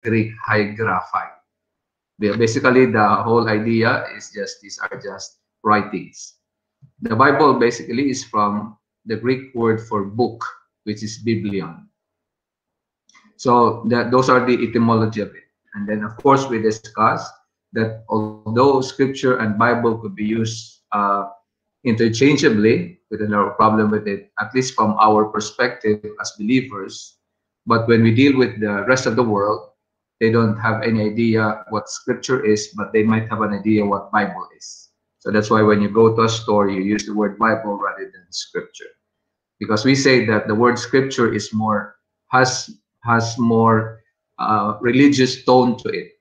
Greek hagiography. Basically, the whole idea is just these are just writings. The Bible basically is from the Greek word for book, which is biblion. So those are the etymology of it. And then, of course, we discussed that although Scripture and Bible could be used interchangeably, we don't have a problem with it, at least from our perspective as believers. But when we deal with the rest of the world, they don't have any idea what Scripture is, but they might have an idea what Bible is. So that's why when you go to a store, you use the word Bible rather than Scripture, because we say that the word Scripture is more has more religious tone to it,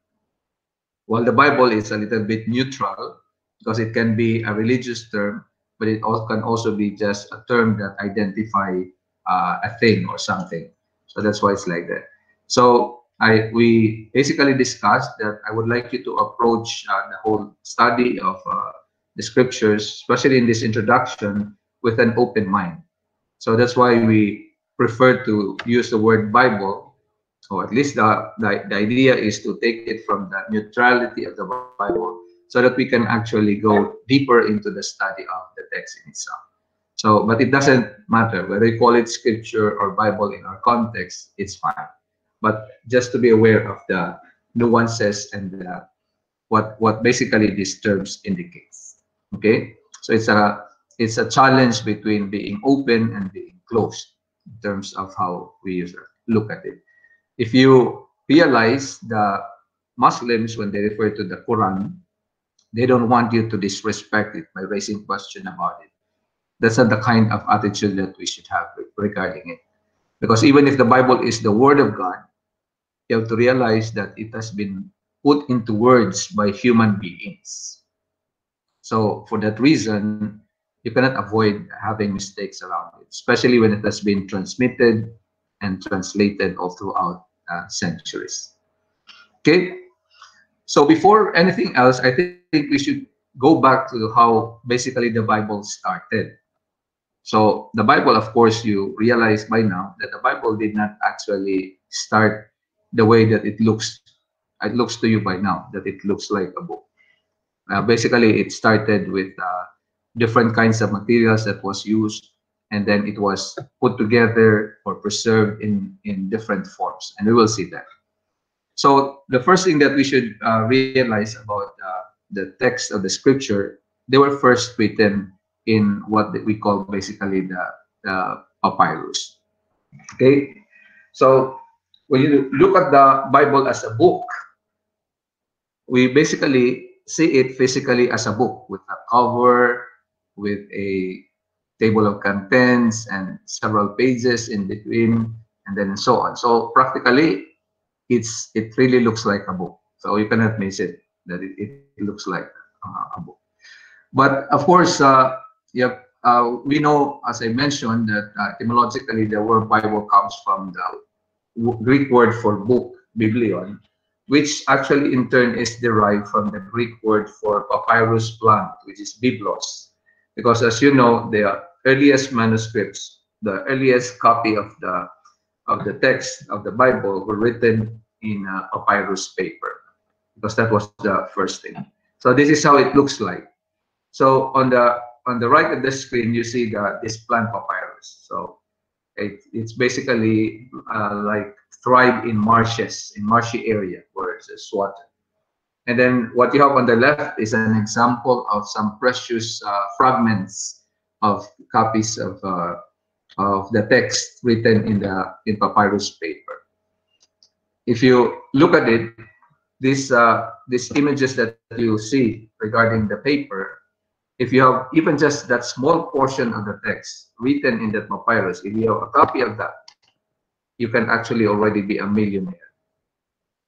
while the Bible is a little bit neutral because it can be a religious term, but it also can also be just a term that identify a thing or something. So that's why it's like that. So we basically discussed that I would like you to approach the whole study of the scriptures, especially in this introduction, with an open mind. So that's why we prefer to use the word Bible, or at least the idea is to take it from the neutrality of the Bible so that we can actually go deeper into the study of the text in itself. So, but it doesn't matter whether you call it scripture or Bible in our context, it's fine. But just to be aware of the nuances and what basically these terms indicates. Okay, so it's a challenge between being open and being closed in terms of how we look at it. If you realize the Muslims, when they refer to the Quran, they don't want you to disrespect it by raising question about it. That's not the kind of attitude that we should have regarding it. Because even if the Bible is the word of God, you have to realize that it has been put into words by human beings. So for that reason, you cannot avoid having mistakes around it, especially when it has been transmitted and translated all throughout centuries. Okay, so before anything else, I think we should go back to how basically the Bible started. So the Bible, of course, you realize by now that the Bible did not actually start the way that it looks. It looks to you by now that it looks like a book. Basically, it started with different kinds of materials that was used, and then it was put together or preserved in different forms, and we will see that. So the first thing that we should realize about the text of the scripture, they were first written in what we call basically the papyrus. Okay, so when you look at the Bible as a book, we basically see it physically as a book with a cover, with a table of contents and several pages in between, and then so on. So practically, it really looks like a book. So you cannot miss it that it looks like a book. But of course, we know, as I mentioned, that etymologically the word Bible comes from the Greek word for book, biblion, which actually in turn is derived from the Greek word for papyrus plant, which is biblos. Because as you know, the earliest manuscripts, the earliest copy of the text of the Bible were written in papyrus paper, because that was the first thing. So this is how it looks like. So on the right of the screen, you see this plant papyrus. So it's basically like thrive in marshes, in marshy area where it's water. And then what you have on the left is an example of some precious fragments of copies of the text written in papyrus paper. If you look at it, these images that you see regarding the paper, if you have even just that small portion of the text written in that papyrus, if you have a copy of that, you can actually already be a millionaire,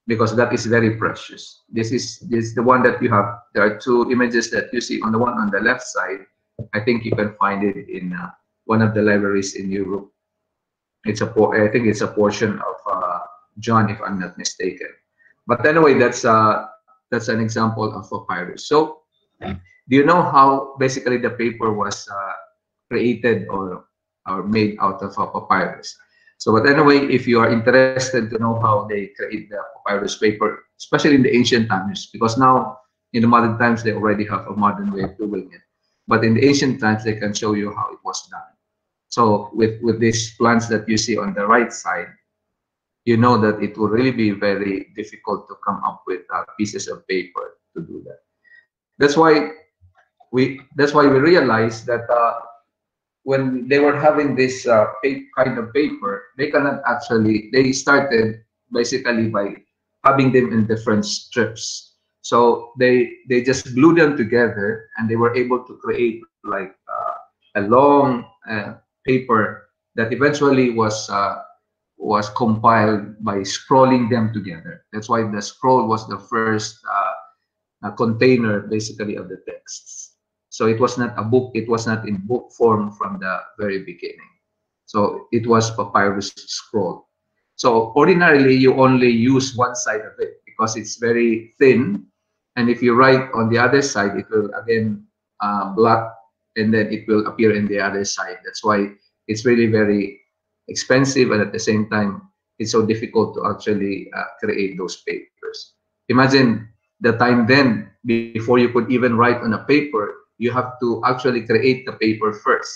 because that is very precious. This is the one that you have. There are two images that you see. On the one on the left side, I think you can find it in one of the libraries in Europe. I think it's a portion of John, if I'm not mistaken. But anyway, that's an example of papyrus. So, do you know how basically the paper was created or made out of a papyrus? So, but anyway, if you are interested to know how they create the papyrus paper, especially in the ancient times, because now in the modern times they already have a modern way of doing it. But in the ancient times, they can show you how it was done. So with these plants that you see on the right side, you know that it will really be very difficult to come up with pieces of paper to do that. That's why we realized that when they were having this kind of paper, they cannot actually. They started basically by having them in different strips. So they just glue them together, and they were able to create like a long paper that eventually was compiled by scrolling them together. That's why the scroll was the first container basically of the texts. So it was not a book, it was not in book form from the very beginning. So it was papyrus scroll. So ordinarily you only use one side of it because it's very thin. And if you write on the other side, it will again black, and then it will appear in the other side. That's why it's really very expensive, and at the same time, it's so difficult to actually create those papers. Imagine the time then, before you could even write on a paper, you have to actually create the paper first.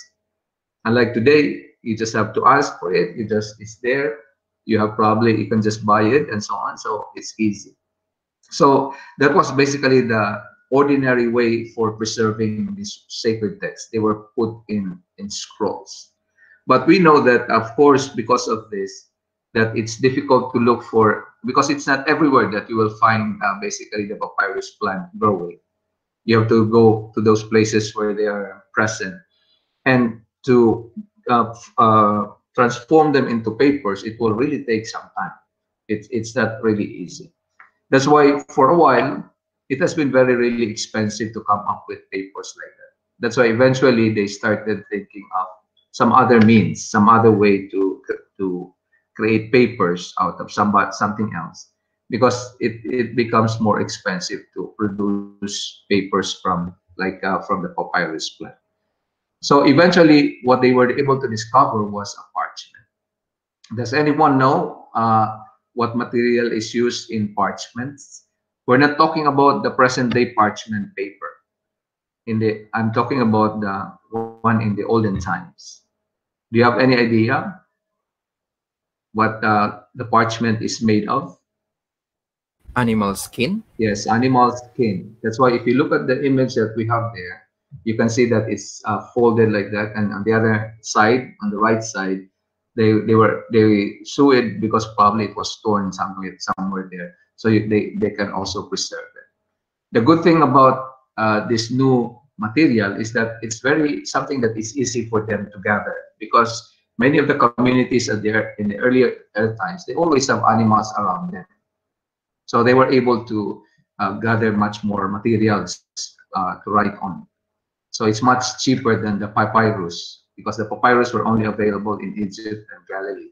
Unlike today, you just have to ask for it. It's there. You can just buy it and so on. So it's easy. So that was basically the ordinary way for preserving these sacred texts. They were put in scrolls. But we know that, of course, because of this, that it's difficult to look for, because it's not everywhere that you will find basically the papyrus plant growing. You have to go to those places where they are present. And to transform them into papers, it will really take some time. It's not really easy. That's why for a while, it has been very, really expensive to come up with papers like that. That's why eventually they started thinking of some other means, some other way to create papers out of something else, because it becomes more expensive to produce papers from the papyrus plant. So eventually, what they were able to discover was a parchment. Does anyone know what material is used in parchments? We're not talking about the present day parchment paper. I'm talking about the one in the olden times. Do you have any idea what the parchment is made of? Animal skin? Yes, animal skin. That's why if you look at the image that we have there, you can see that it's folded like that, and on the other side, on the right side, they sew it because probably it was torn somewhere there, so they can also preserve it. The good thing about this new material is that it's very something that is easy for them to gather, because many of the communities are there in the earlier times, they always have animals around them. So they were able to gather much more materials to write on. So it's much cheaper than the papyrus, because the papyrus were only available in Egypt and Galilee.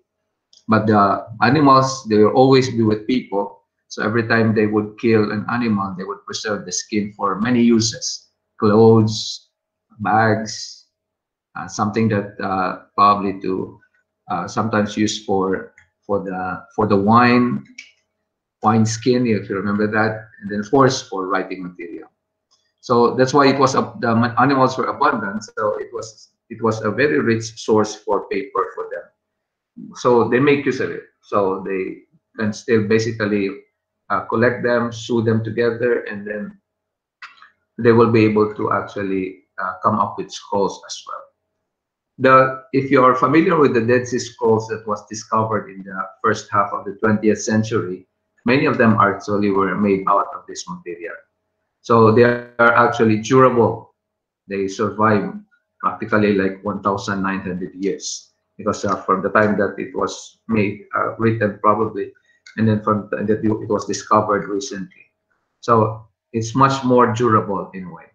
But the animals, they will always be with people. So every time they would kill an animal, they would preserve the skin for many uses: clothes, bags, something that probably to sometimes used for the wine skin, if you remember that, and then of course for writing material. So that's why the animals were abundant. So it was a very rich source for paper for them. So they make use of it. So they can still basically collect them, sew them together, and then they will be able to actually come up with scrolls as well. If you are familiar with the Dead Sea Scrolls that was discovered in the first half of the 20th century, many of them actually were made out of this material. So they are actually durable. They survive practically like 1,900 years, because from the time that it was made, written probably, and then from that it was discovered recently. So it's much more durable in a way.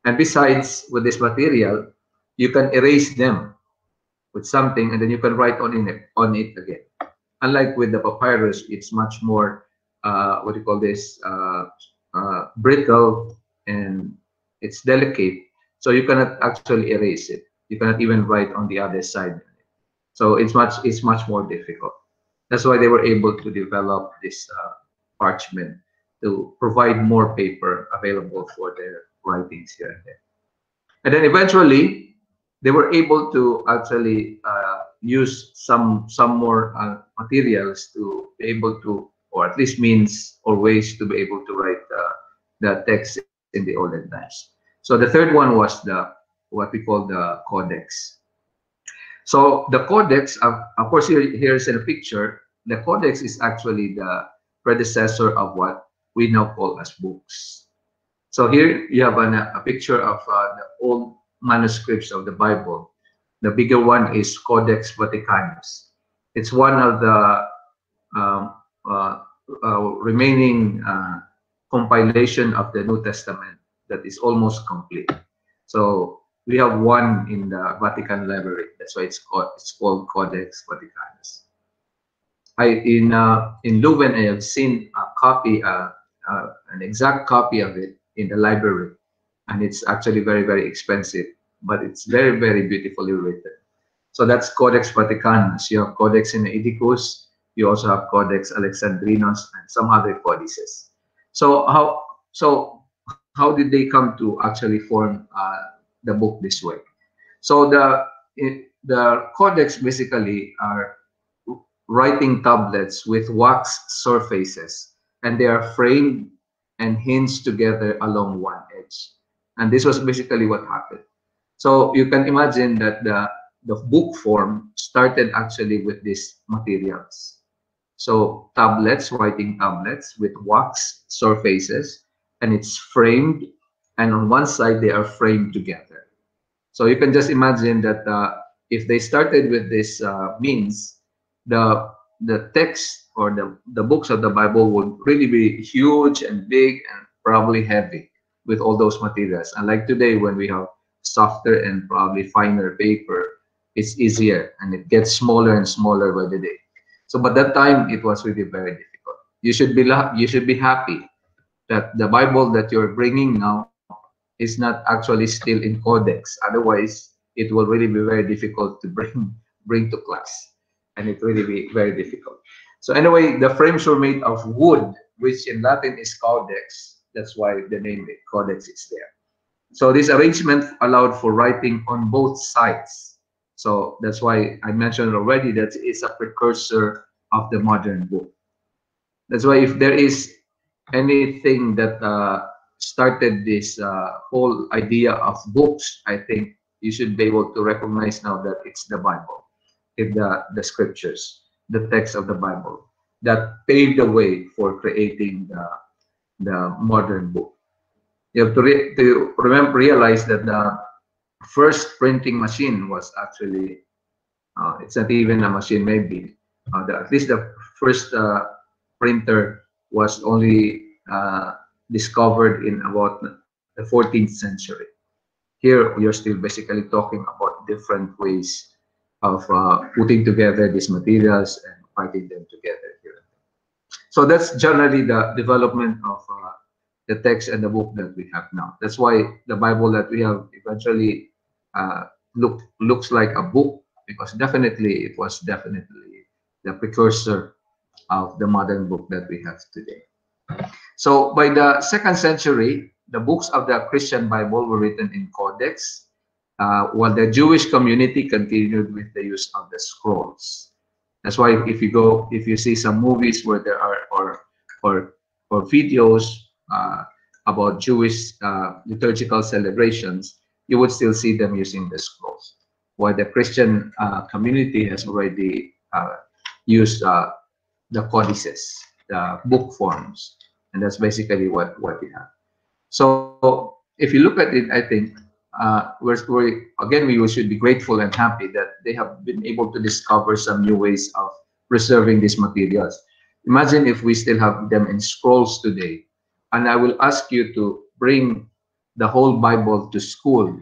And besides, with this material, you can erase them with something, and then you can write on it again. Unlike with the papyrus, it's much more what do you call this, brittle, and it's delicate, so you cannot actually erase it. You cannot even write on the other side. So it's much more difficult. That's why they were able to develop this parchment to provide more paper available for their writings here and there. And then eventually, they were able to actually use some more materials to be able to, or at least means or ways to be able to write the text in the olden times. So the third one was the what we call the codex. So the codex, of course, here's in a picture. The codex is actually the predecessor of what we now call as books. So here you have a picture of the old manuscripts of the Bible. The bigger one is Codex Vaticanus. It's one of the um, remaining compilation of the New Testament that is almost complete. So we have one in the Vatican Library. That's why it's called Codex Vaticanus. In Leuven, I have seen a copy, an exact copy of it in the library, and it's actually very expensive, but it's very beautifully written. So that's Codex Vaticanus. You have Codex Sinaiticus. You also have Codex Alexandrinus and some other codices. So how did they come to actually form the book this way? So the codex basically are writing tablets with wax surfaces, and they are framed and hinged together along one edge. And this was basically what happened. So you can imagine that the book form started actually with these materials. So tablets, writing tablets with wax surfaces, and it's framed, and on one side they are framed together. So you can just imagine that if they started with this means, the text or the books of the Bible would really be huge and big and probably heavy with all those materials. And like today, when we have softer and probably finer paper, it's easier and it gets smaller and smaller by the day. So, but that time it was really very difficult. You should be happy that the Bible that you're bringing now is not actually still in codex. Otherwise, it will really be very difficult to bring to class, and it really be very difficult. So anyway, the frames were made of wood, which in Latin is codex. That's why the name codex is there. So this arrangement allowed for writing on both sides. So that's why I mentioned already that it's a precursor of the modern book. That's why if there is anything that started this whole idea of books, I think you should be able to recognize now that it's the Bible, the scriptures, the text of the Bible that paved the way for creating the modern book. You have to realize that the first printing machine was actually it's not even a machine, maybe at least the first printer was only discovered in about the 14th century. Here you're still basically talking about different ways of putting together these materials and writing them together here. So that's generally the development of the text and the book that we have now. That's why the Bible that we have eventually looks like a book, because definitely it was definitely the precursor of the modern book that we have today. So by the 2nd century, the books of the Christian Bible were written in codex, while the Jewish community continued with the use of the scrolls. That's why if you see some movies where there are or videos about Jewish liturgical celebrations, you would still see them using the scrolls. While the Christian community has already used the codices, the book forms, and that's basically what we have. So if you look at it, I think we should be grateful and happy that they have been able to discover some new ways of preserving these materials. Imagine if we still have them in scrolls today, and I will ask you to bring the whole Bible to school.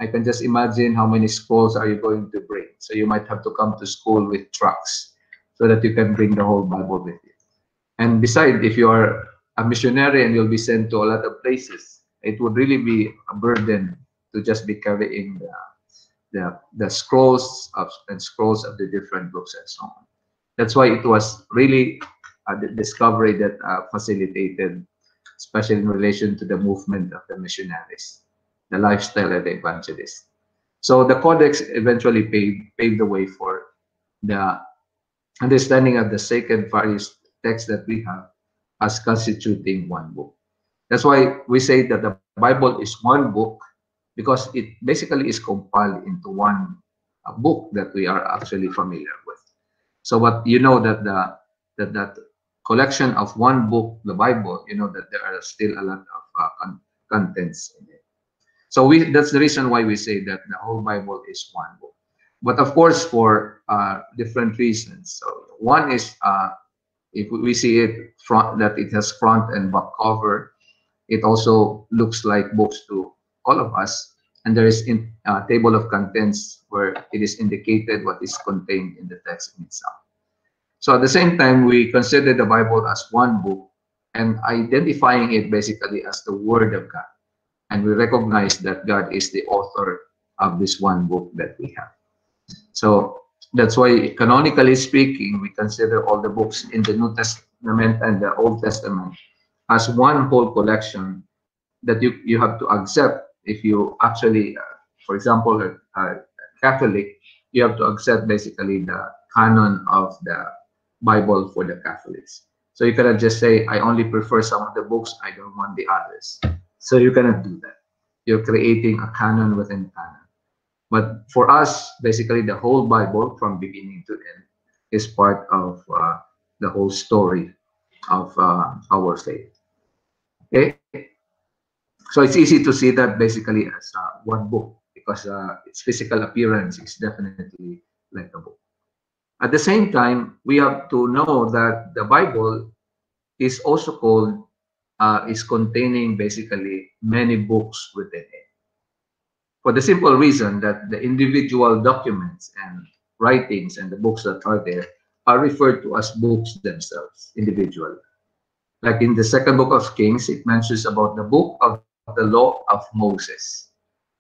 I can just imagine how many scrolls are you going to bring. So you might have to come to school with trucks so that you can bring the whole Bible with you. And besides, if you are a missionary and you'll be sent to a lot of places, it would really be a burden to just be carrying the scrolls and scrolls of the different books and so on. That's why it was really the discovery that facilitated, especially in relation to the movement of the missionaries, the lifestyle of the evangelists. So the Codex eventually paved the way for the understanding of the sacred various texts that we have as constituting one book. That's why we say that the Bible is one book, because it basically is compiled into one book that we are actually familiar with. So what you know that that collection of one book, the Bible, you know that there are still a lot of contents in it. So that's the reason why we say that the whole Bible is one book. But of course, for different reasons. So one is if we see it that it has front and back cover, it also looks like books to all of us. And there is a table of contents where it is indicated what is contained in the text in itself. So at the same time, we consider the Bible as one book and identifying it basically as the Word of God. And we recognize that God is the author of this one book that we have. So that's why, canonically speaking, we consider all the books in the New Testament and the Old Testament as one whole collection that you have to accept. If you actually, for example, a Catholic, you have to accept basically the canon of the Bible for the Catholics. So you cannot just say, I only prefer some of the books, I don't want the others. So you cannot do that. You're creating a canon within canon. But for us, basically the whole Bible from beginning to end is part of the whole story of our faith. Okay? So it's easy to see that basically as one book, because its physical appearance is definitely like a book. At the same time, we have to know that the Bible is also called, is containing basically many books within it. For the simple reason that the individual documents and writings and the books that are there are referred to as books themselves, individually. Like in the second book of Kings, it mentions about the book of the law of Moses.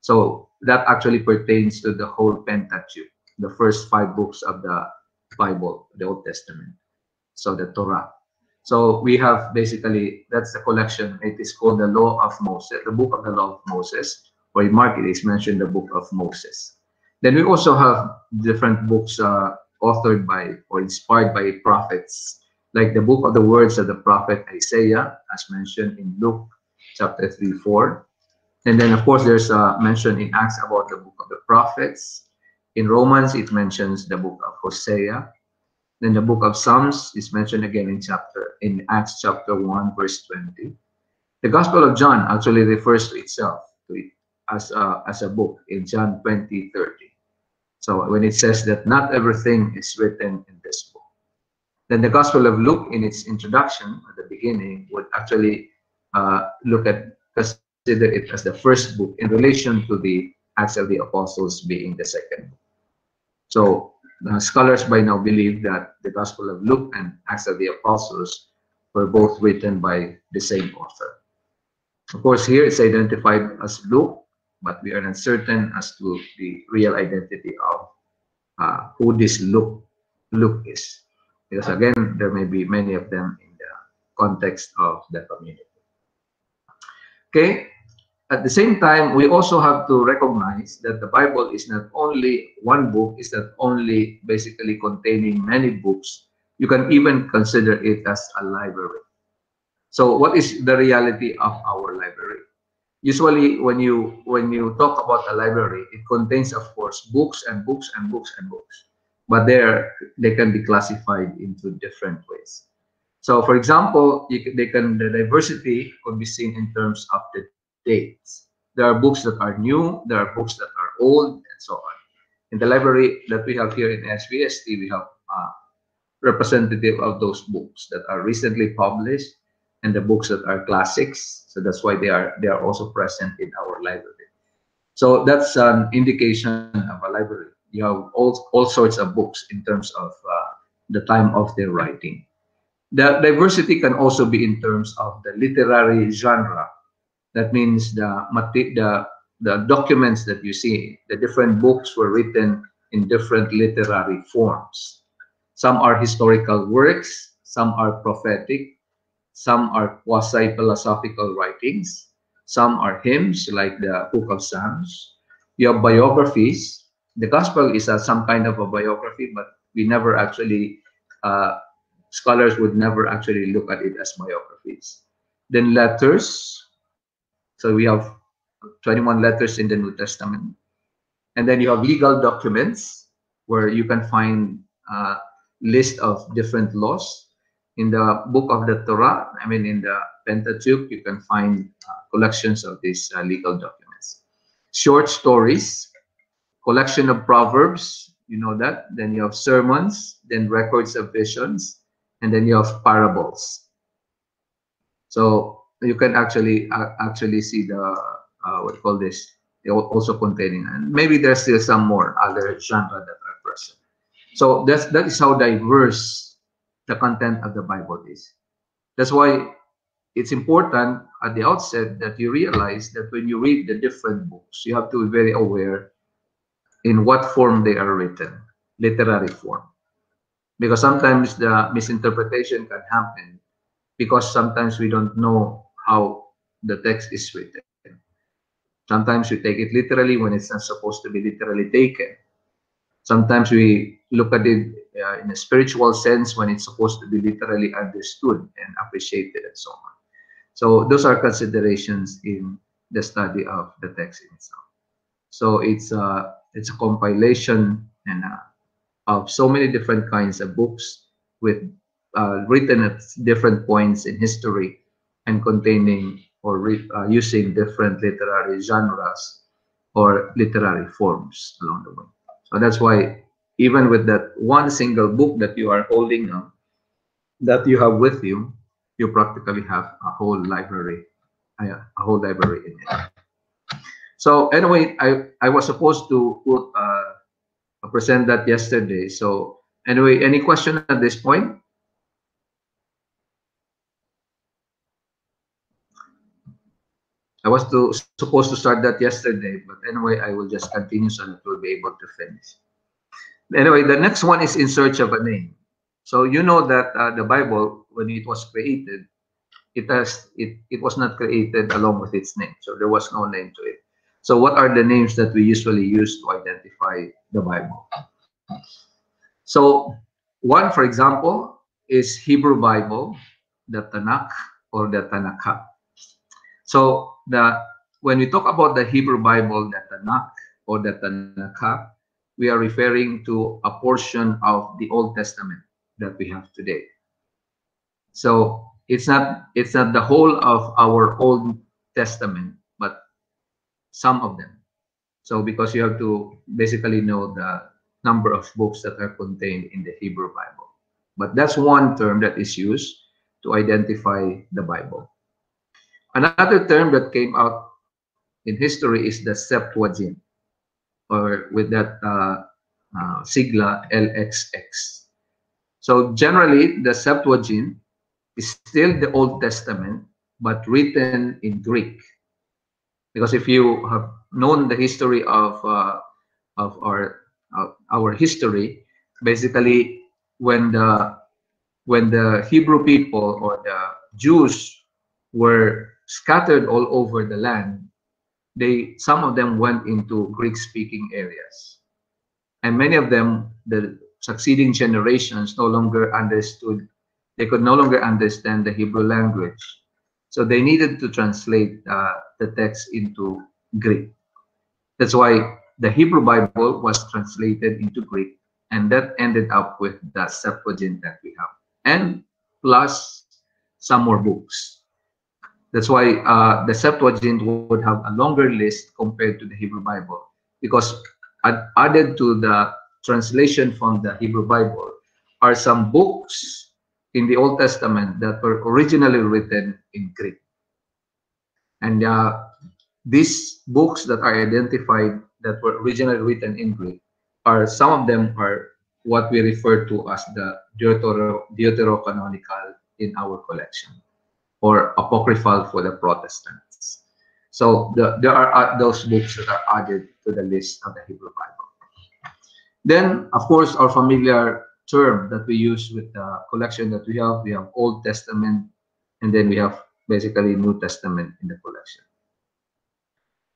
So that actually pertains to the whole Pentateuch, the first 5 books of the Bible, the Old Testament. So the Torah. So we have basically, that's the collection. It is called the law of Moses, the book of the law of Moses, or in Mark it is mentioned the book of Moses. Then we also have different books authored by or inspired by prophets, like the book of the words of the prophet Isaiah, as mentioned in Luke chapter 3-4. And then, of course, there's a mention in Acts about the book of the prophets. In Romans, it mentions the book of Hosea. Then the book of Psalms is mentioned again in Acts chapter 1, verse 20. The Gospel of John actually refers to itself as a book in John 20:30. So when it says that not everything is written in this book. Then the Gospel of Luke, in its introduction at the beginning, would actually consider it as the first book in relation to the Acts of the Apostles being the second book. So scholars by now believe that the Gospel of Luke and Acts of the Apostles were both written by the same author. Of course, here it's identified as Luke, but we are uncertain as to the real identity of who this Luke is. Because again, there may be many of them in the context of the community. Okay, at the same time, we also have to recognize that the Bible is not only one book, is not only basically containing many books. You can even consider it as a library. So what is the reality of our library? Usually when you talk about a library, it contains, of course, books and books and books and books. But they can be classified into different ways. So for example, the diversity could be seen in terms of the dates. There are books that are new, there are books that are old, and so on. In the library that we have here in SVST, we have representative of those books that are recently published and the books that are classics. So that's why they are also present in our library. So that's an indication of a library. You have all sorts of books in terms of the time of their writing. The diversity can also be in terms of the literary genre. That means the the documents that you see, the different books were written in different literary forms. Some are historical works, some are prophetic, some are quasi-philosophical writings, some are hymns like the Book of Psalms. You have biographies. The gospel is some kind of a biography, but we never actually, scholars would never actually look at it as biographies. Then letters. So we have 21 letters in the New Testament. And then you have legal documents where you can find a list of different laws. In the book of the Torah, I mean in the Pentateuch, you can find collections of these legal documents. Short stories, collection of proverbs, you know that. Then you have sermons, then records of visions, and then you have parables. So you can actually see the what you call this, also containing, and maybe there's still some more other genre that are present. So that is how diverse the content of the Bible is. That's why it's important at the outset that you realize that when you read the different books, you have to be very aware in what form they are written, literary form. Because sometimes the misinterpretation can happen because sometimes we don't know how the text is written. Sometimes we take it literally when it's not supposed to be literally taken. Sometimes we look at it in a spiritual sense when it's supposed to be literally understood and appreciated and so on. So those are considerations in the study of the text in itself. So it's a compilation and of so many different kinds of books with written at different points in history and containing or using different literary genres or literary forms along the way. So that's why even with that one single book that you are holding now, that you have with you, you practically have a whole library in it. So anyway, I was supposed to present that yesterday. So anyway, any question at this point? I was supposed to start that yesterday, but anyway, I will just continue so that we'll be able to finish. Anyway, the next one is in search of a name. So you know that the Bible, when it was created, it was not created along with its name. So there was no name to it. So what are the names that we usually use to identify the Bible? So one, for example, is Hebrew Bible, the Tanakh or the Tanakh. So when we talk about the Hebrew Bible, the Tanakh or the Tanakh, we are referring to a portion of the Old Testament that we have today. So it's not the whole of our Old Testament, but some of them. So because you have to basically know the number of books that are contained in the Hebrew Bible. But that's one term that is used to identify the Bible. Another term that came out in history is the Septuagint, or with that sigla LXX. So generally, the Septuagint is still the Old Testament, but written in Greek. Because if you have known the history of our history, basically when the Hebrew people or the Jews were scattered all over the land, some of them went into Greek-speaking areas, and many of them, the succeeding generations, no longer understood. They could no longer understand the Hebrew language, so they needed to translate the text into Greek. That's why the Hebrew Bible was translated into Greek, and that ended up with the Septuagint that we have, and plus some more books. That's why the Septuagint would have a longer list compared to the Hebrew Bible, because added to the translation from the Hebrew Bible are some books in the Old Testament that were originally written in Greek. And these books that are identified that were originally written in Greek some of them are what we refer to as the Deuterocanonical in our collection, or apocryphal for the Protestants. So there are those books that are added to the list of the Hebrew Bible. Then, of course, our familiar term that we use with the collection that we have Old Testament, and then we have basically New Testament in the collection.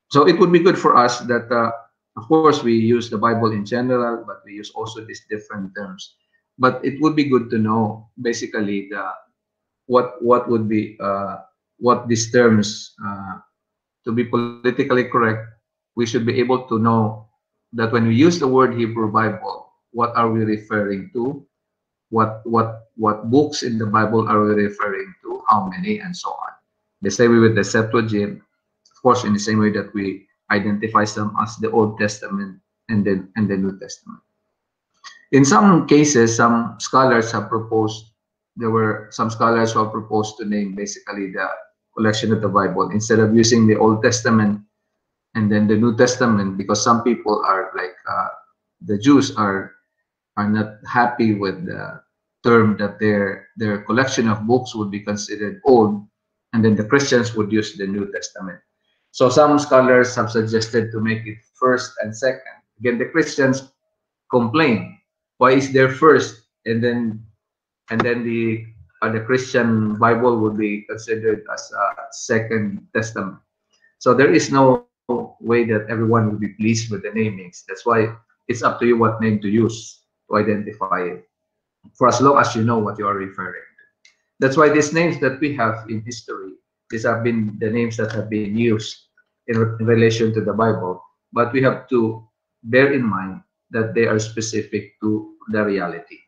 So it would be good for us that, of course, we use the Bible in general, but we use also these different terms. But it would be good to know basically what would be what these terms, to be politically correct, we should be able to know that when we use the word Hebrew Bible, what are we referring to? What books in the Bible are we referring to? How many, and so on. The same way with the Septuagint, of course, in the same way that we identify some as the Old Testament and the New Testament. In some cases, some scholars have proposed. There were some scholars who have proposed to name basically the collection of the Bible instead of using the Old Testament and then the New Testament, because some people are like the Jews are not happy with the term that their collection of books would be considered old, and then the Christians would use the New Testament. So some scholars have suggested to make it first and second. Again, the Christians complain, why is there first and then the Christian Bible would be considered as a second testament? So there is no way that everyone will be pleased with the namings. That's why it's up to you what name to use to identify it, for as long as you know what you are referring to. That's why these names that we have in history, these have been the names that have been used in relation to the Bible. But we have to bear in mind that they are specific to the reality.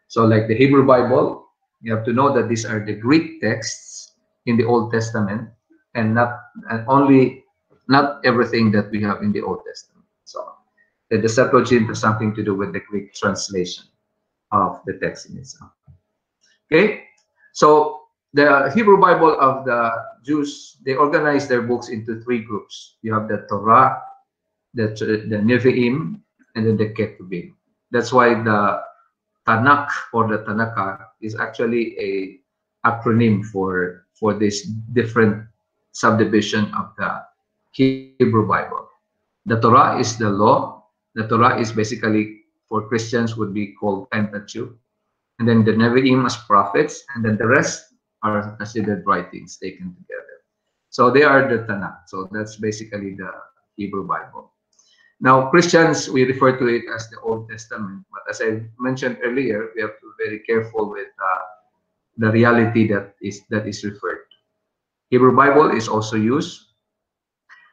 So like the Hebrew Bible, you have to know that these are the Greek texts in the Old Testament, and not everything that we have in the Old Testament. So the Septuagint has something to do with the Greek translation of the text in itself. Okay, so the Hebrew Bible of the Jews, they organize their books into three groups. You have the Torah, the Nevi'im, and then the Ketubim. That's why the Tanakh or the Tanakh is actually a acronym for this different subdivision of the Hebrew Bible. The Torah is the law. The Torah is basically, for Christians, would be called Pentateuch. And then the Nevi'im as prophets, and then the rest are considered writings taken together. So they are the Tanakh. So that's basically the Hebrew Bible. Now, Christians, we refer to it as the Old Testament. But as I mentioned earlier, we have to be very careful with the reality that is referred to. Hebrew Bible is also used,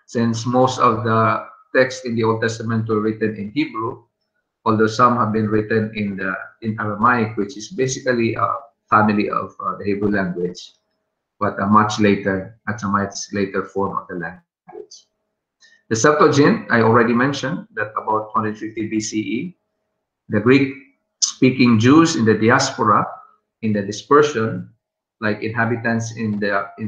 since most of the texts in the Old Testament were written in Hebrew, although some have been written in Aramaic, which is basically a family of the Hebrew language, but a much later form of the language. The Septuagint, I already mentioned that about 150 BCE, the Greek-speaking Jews in the diaspora, in the dispersion, like inhabitants in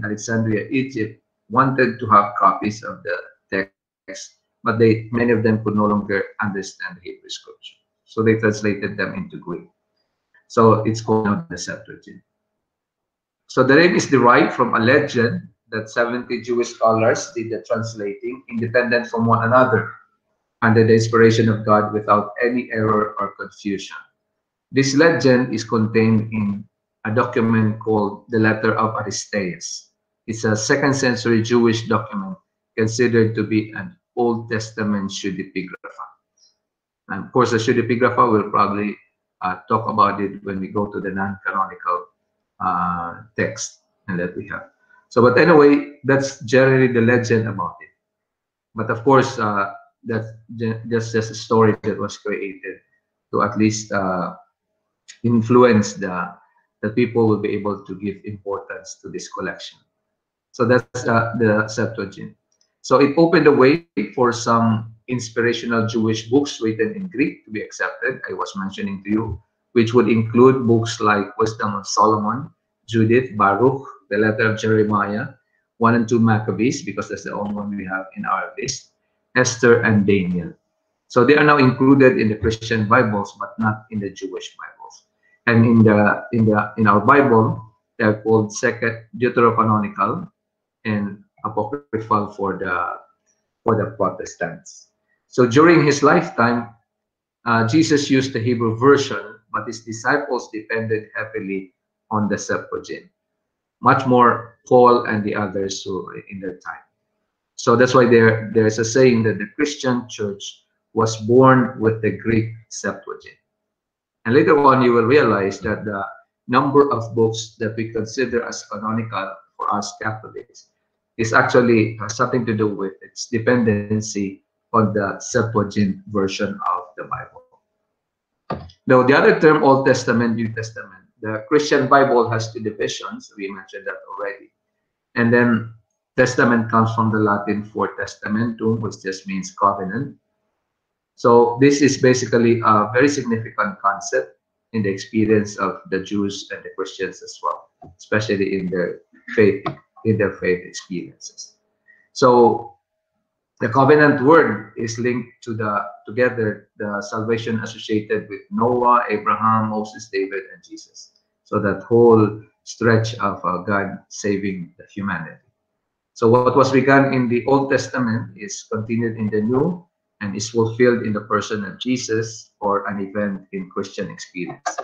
Alexandria, Egypt, wanted to have copies of the text, but many of them could no longer understand the Hebrew scripture. So they translated them into Greek. So it's called the Septuagint. So the name is derived from a legend that 70 Jewish scholars did the translating, independent from one another, under the inspiration of God, without any error or confusion. This legend is contained in a document called the Letter of Aristeas. It's a 2nd century Jewish document considered to be an Old Testament pseudepigrapha. And of course, the pseudepigrapha will probably talk about it when we go to the non-canonical text and that we have. So, but anyway, that's generally the legend about it. But of course, that's just a story that was created to at least influence the people will be able to give importance to this collection. So that's the Septuagint. So it opened the way for some inspirational Jewish books written in Greek to be accepted. I was mentioning to you, which would include books like Wisdom of Solomon, Judith, Baruch, the Letter of Jeremiah, 1 and 2 Maccabees, because that's the only one we have in our list, Esther and Daniel. So they are now included in the Christian Bibles, but not in the Jewish Bibles. And in our Bible, they are called Second Deuterocanonical and apocryphal for the Protestants. So during his lifetime, Jesus used the Hebrew version, but his disciples depended heavily on the Septuagint, much more Paul and the others who in their time. So that's why there's a saying that the Christian church was born with the Greek Septuagint. And later on, you will realize that the number of books that we consider as canonical for us Catholics is actually something to do with its dependency on the Septuagint version of the Bible. Now, the other term, Old Testament, New Testament, the Christian Bible has two divisions. We mentioned that already. And then Testament comes from the Latin for testamentum, which just means covenant. So this is basically a very significant concept in the experience of the Jews and the Christians as well, especially in their faith experiences. So the covenant word is linked to together the salvation associated with Noah, Abraham, Moses, David, and Jesus. So that whole stretch of God saving the humanity. So what was begun in the Old Testament is continued in the New and is fulfilled in the person of Jesus or an event in Christian experience.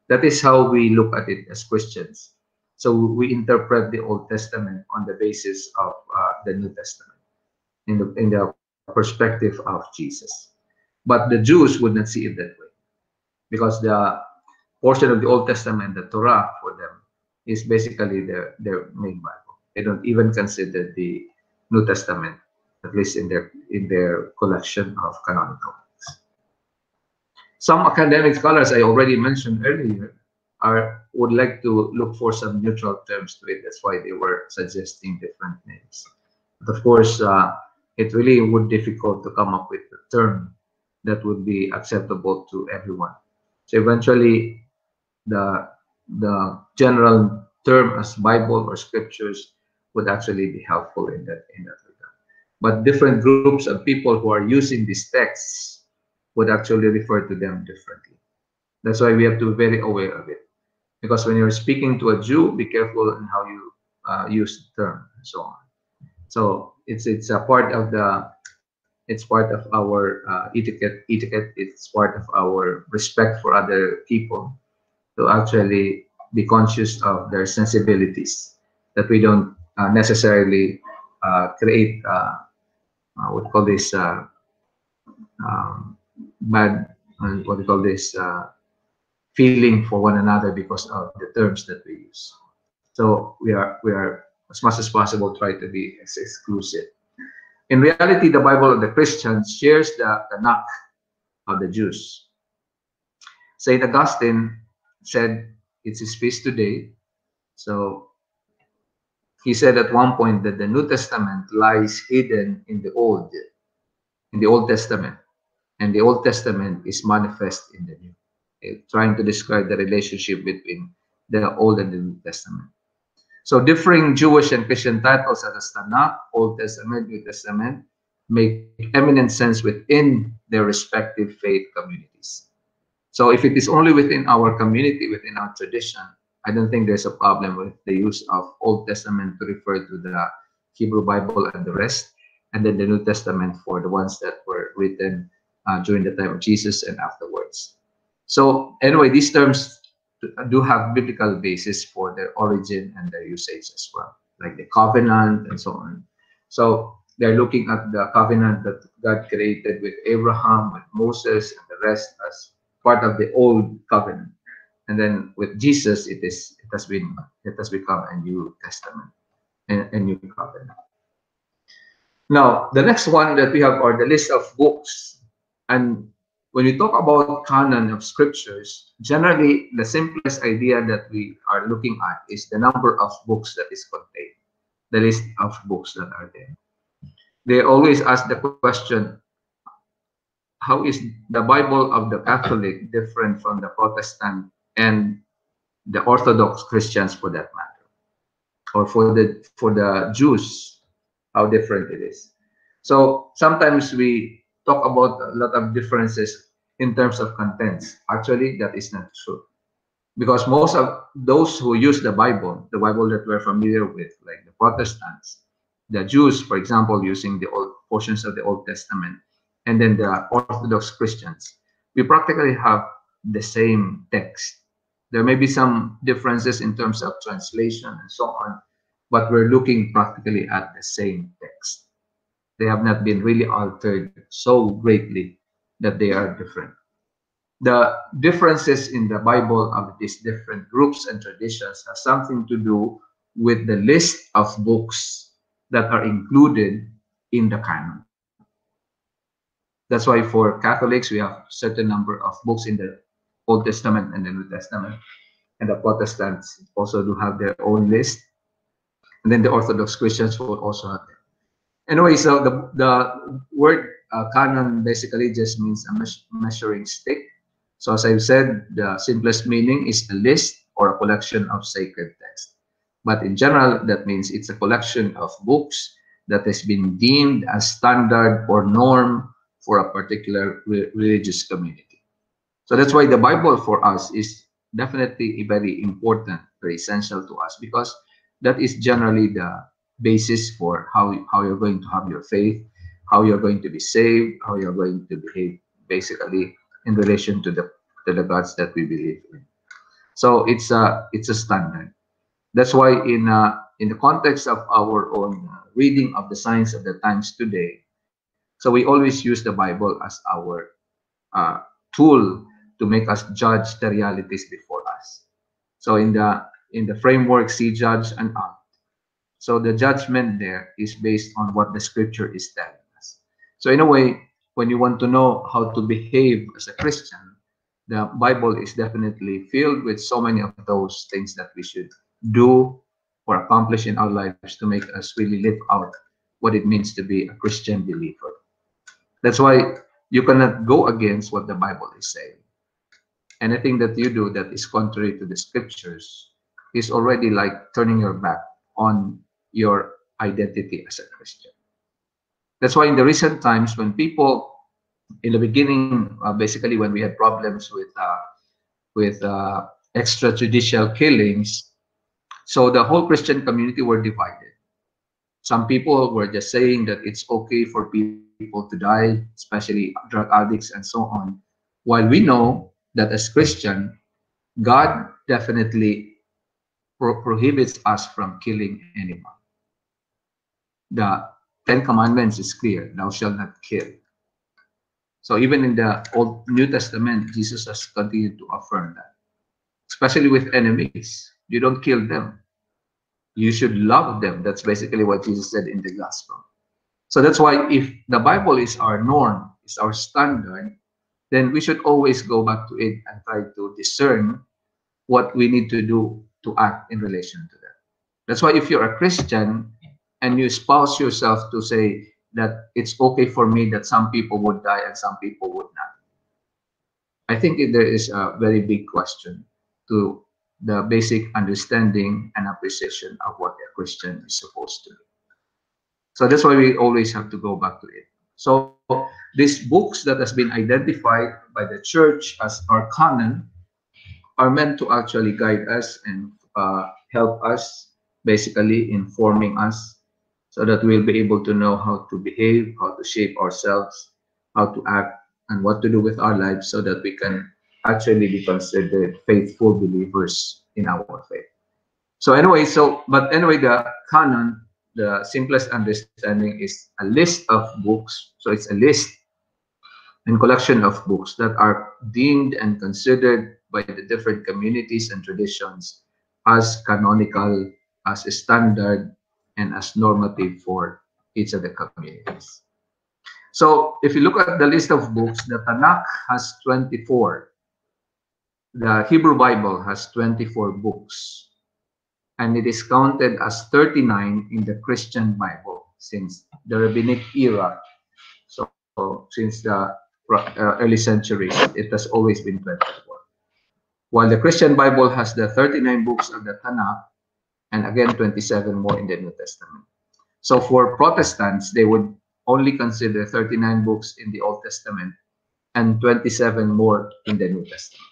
That is how we look at it as Christians. So we interpret the Old Testament on the basis of the New Testament, in the perspective of Jesus. But the Jews would not see it that way, because the portion of the Old Testament, the Torah for them, is basically their main Bible. They don't even consider the New Testament, at least in their collection of canonical books. Some academic scholars I already mentioned earlier would like to look for some neutral terms to it. That's why they were suggesting different names. But of course, it really would be difficult to come up with a term that would be acceptable to everyone. So eventually, the general term as Bible or scriptures would actually be helpful in that regard. But different groups of people who are using these texts would actually refer to them differently. That's why we have to be very aware of it. Because when you're speaking to a Jew, be careful in how you use the term and so on. So it's a part of our etiquette. It's part of our respect for other people to actually be conscious of their sensibilities, that we don't necessarily create what we call this feeling for one another because of the terms that we use. So we are as much as possible try to be as exclusive. In reality, the Bible of the Christians shares the Tanakh of the Jews. Saint Augustine said it's his feast today. So he said at one point that the New Testament lies hidden in the Old Testament, and the Old Testament is manifest in the New, trying to describe the relationship between the Old and the New Testament. So differing Jewish and Christian titles such as Tanakh, Old Testament, New Testament, make eminent sense within their respective faith communities. So if it is only within our community, within our tradition, I don't think there's a problem with the use of Old Testament to refer to the Hebrew Bible and the rest, and then the New Testament for the ones that were written during the time of Jesus and afterwards. So anyway, these terms do have biblical basis for their origin and their usage as well, like the covenant and so on. So they're looking at the covenant that God created with Abraham, with Moses, and the rest as part of the old covenant. And then with Jesus, it has become a New Testament, a new covenant. Now, the next one that we have are the list of books. And when we talk about canon of scriptures, generally the simplest idea that we are looking at is the number of books that is contained, the list of books that are there. They always ask the question, how is the Bible of the Catholic different from the Protestant and the Orthodox Christians for that matter? Or for the Jews, how different it is. So sometimes we talk about a lot of differences in terms of contents. Actually, that is not true. Because most of those who use the Bible that we're familiar with, like the Protestants, The Jews, for example, using the old portions of the Old Testament, and then the Orthodox Christians, we practically have the same text. There may be some differences in terms of translation and so on, but we're looking practically at the same text. They have not been really altered so greatly that they are different. The differences in the Bible of these different groups and traditions has something to do with the list of books that are included in the canon. That's why for Catholics, we have certain number of books in the Old Testament and the New Testament. And the Protestants also do have their own list. And then the Orthodox Christians will also have it. Anyway, so the word canon basically just means a measuring stick. So as I've said, the simplest meaning is a list or a collection of sacred texts. But in general, that means it's a collection of books that has been deemed as standard or norm for a particular religious community. So that's why the Bible for us is definitely very important, very essential to us, because that is generally the basis for how you're going to have your faith, how you're going to be saved, how you're going to behave basically in relation to the gods that we believe in. So it's a standard. That's why in the context of our own reading of the signs of the times today, so we always use the Bible as our tool to make us judge the realities before us. So in the framework, see, judge, and act. So the judgment there is based on what the scripture is telling us. So in a way, when you want to know how to behave as a Christian, the Bible is definitely filled with so many of those things that we should do or accomplish in our lives to make us really live out what it means to be a Christian believer. That's why you cannot go against what the Bible is saying. Anything that you do that is contrary to the scriptures is already like turning your back on your identity as a Christian. That's why in the recent times, when people, in the beginning, basically when we had problems with extrajudicial killings, so the whole Christian community were divided. Some people were just saying that it's okay for people to die, especially drug addicts and so on. While we know that as Christian, God definitely prohibits us from killing anyone. The Ten Commandments is clear: thou shalt not kill. So even in the Old New Testament, Jesus has continued to affirm that, especially with enemies. You don't kill them. You should love them. That's basically what Jesus said in the gospel. So that's why if the Bible is our norm, is our standard, then we should always go back to it and try to discern what we need to do to act in relation to that. That's why if you're a Christian and you espouse yourself to say that it's okay for me that some people would die and some people would not, I think there is a very big question to the basic understanding and appreciation of what a Christian is supposed to do. So that's why we always have to go back to it. So these books that has been identified by the church as our canon are meant to actually guide us and help us, basically informing us, so that we'll be able to know how to behave, how to shape ourselves, how to act, and what to do with our lives, so that we can actually be considered faithful believers in our faith. So anyway, the canon, the simplest understanding is a list of books. So it's a list and collection of books that are deemed and considered by the different communities and traditions as canonical, as a standard, and as normative for each of the communities. So if you look at the list of books, the Tanakh has 24. The Hebrew Bible has 24 books, and it is counted as 39 in the Christian Bible since the rabbinic era. So since the early centuries, it has always been 24. While the Christian Bible has the 39 books of the Tanakh, and again 27 more in the New Testament. So for Protestants, they would only consider 39 books in the Old Testament and 27 more in the New Testament.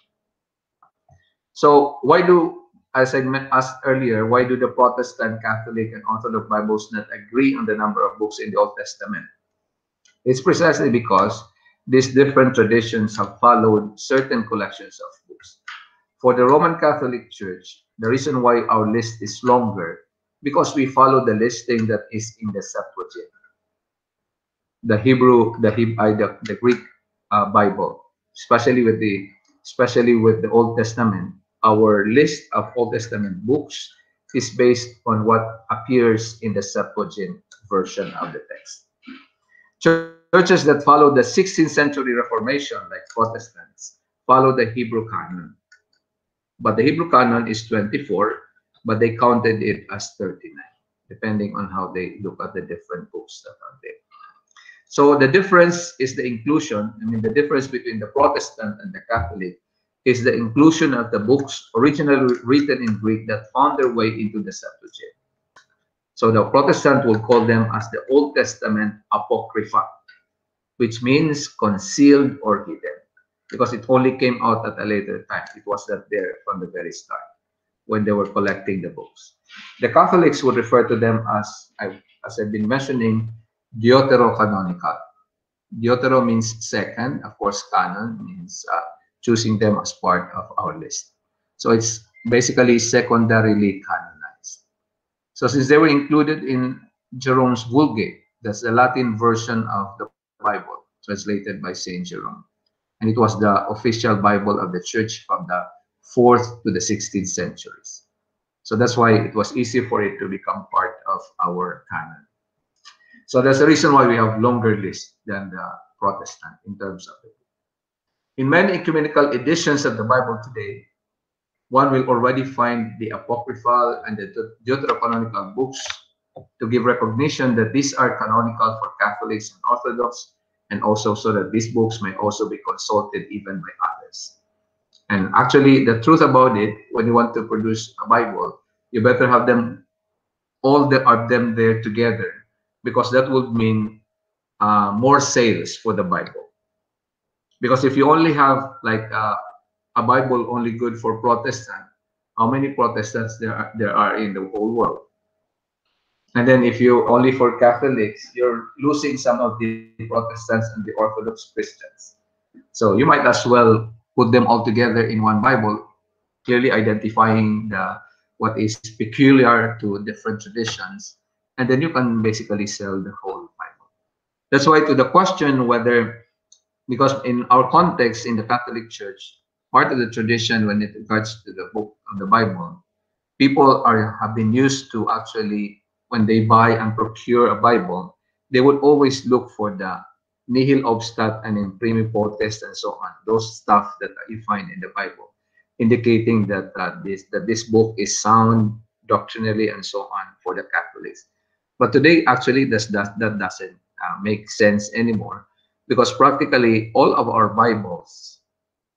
So why do as I asked earlier, why do the Protestant, Catholic, and Orthodox Bibles not agree on the number of books in the Old Testament? It's precisely because these different traditions have followed certain collections of books. For the Roman Catholic Church, the reason why our list is longer because we follow the listing that is in the Septuagint, the Hebrew, the Greek Bible, especially with the Old Testament. Our list of Old Testament books is based on what appears in the Septuagint version of the text. Churches that follow the 16th century Reformation, like Protestants, follow the Hebrew canon. But the Hebrew canon is 24, but they counted it as 39, depending on how they look at the different books that are there. So the difference is the inclusion. I mean, the difference between the Protestant and the Catholic is the inclusion of the books originally written in Greek that found their way into the Septuagint. So the Protestant will call them as the Old Testament Apocrypha, which means concealed or hidden, because it only came out at a later time. It was not there from the very start when they were collecting the books. The Catholics would refer to them as I've been mentioning, deuterocanonical. Deutero means second. Of course, canon means choosing them as part of our list. So it's basically secondarily canonized. So since they were included in Jerome's Vulgate, that's the Latin version of the Bible, translated by Saint Jerome. And it was the official Bible of the church from the 4th to the 16th centuries. So that's why it was easy for it to become part of our canon. So that's the reason why we have longer list than the Protestant in terms of it. In many ecumenical editions of the Bible today, one will already find the apocryphal and the deuterocanonical books to give recognition that these are canonical for Catholics and Orthodox, and also so that these books may also be consulted even by others. And actually, the truth about it, when you want to produce a Bible, you better have them, all of them there together, because that would mean more sales for the Bible. Because if you only have like a Bible only good for Protestant, how many Protestants there are in the whole world? And then if you only for Catholics, you're losing some of the Protestants and the Orthodox Christians. So you might as well put them all together in one Bible, clearly identifying what is peculiar to different traditions, and then you can basically sell the whole Bible. That's why to the question whether, because in our context in the Catholic Church, part of the tradition when it regards to the book of the Bible, people have been used to actually, when they buy and procure a Bible, they would always look for the nihil obstat and imprimi potest and so on, those stuff that you find in the Bible, indicating that this book is sound doctrinally and so on for the Catholics. But today, actually, that doesn't make sense anymore, because practically all of our Bibles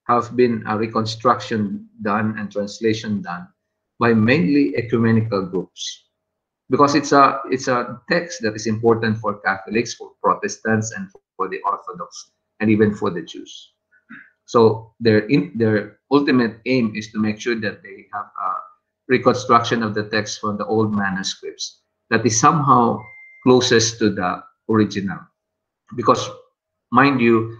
have been a reconstruction done and translation done by mainly ecumenical groups, because it's a text that is important for Catholics, for Protestants, and for the Orthodox, and even for the Jews. So their ultimate aim is to make sure that they have a reconstruction of the text from the old manuscripts that is somehow closest to the original. Because, mind you,